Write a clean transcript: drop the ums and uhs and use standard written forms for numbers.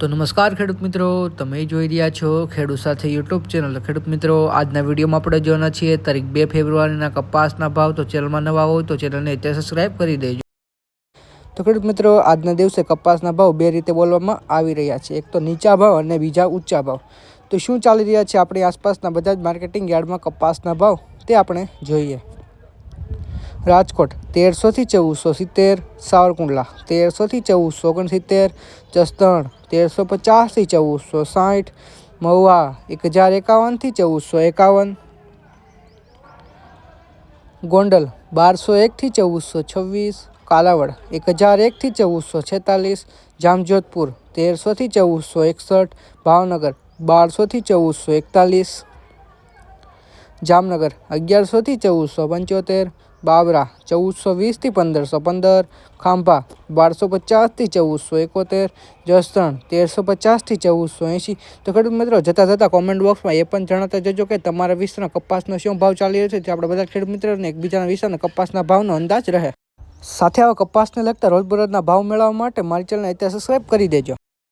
તો નમસ્કાર ખેડૂત મિત્રો, તમે જોઈ રહ્યા છો ખેડૂત સાથે યુટ્યુબ ચેનલ. ખેડૂત મિત્રો, આજના વિડીયોમાં આપણે જોવાના છીએ તારીખ 2 ફેબ્રુઆરીના કપાસના ભાવ. તો ચેનલમાં નવા હોય તો ચેનલને અત્યારે સબસ્ક્રાઈબ કરી દેજો. તો ખેડૂત મિત્રો, આજના દિવસે કપાસના ભાવ બે રીતે બોલવામાં આવી રહ્યા છે. એક તો નીચા ભાવ અને બીજા ઊંચા ભાવ. તો શું ચાલી રહ્યા છે આપણી આસપાસના બધા જ માર્કેટિંગ યાર્ડમાં કપાસના ભાવ તે આપણે જોઈએ. રાજકોટ 1300 થી 1470, સાવરકુંડલા 1300 થી 1469, જસદણ 1350 થી 1460, મહુવા 1051 થી 1451, ગોંડલ 1201 થી 1426, કાલાવડ 1001 થી 1446, જામજોધપુર 1300 થી 1461, ભાવનગર 1200 થી 1441, જામનગર 1100 થી 1475, બાબરા 1420 થી 1515, ખાંભા 1250 થી 1471, જસદણ 1350 થી 1480. તો ખેડૂત મિત્રો, જતાં કોમેન્ટ બોક્સમાં એ પણ જણાવતા જજો કે તમારા વિસ્તારના કપાસનો શું ભાવ ચાલી રહ્યો છે, તે આપણે બધા ખેડૂત મિત્રોને એકબીજાના વિસ્તારના કપાસના ભાવનો અંદાજ રહે. સાથે આવા કપાસને લગતા રોજબરોજના ભાવ મેળવવા માટે મારી ચેનલને અત્યારે સબસ્ક્રાઈબ કરી દેજો.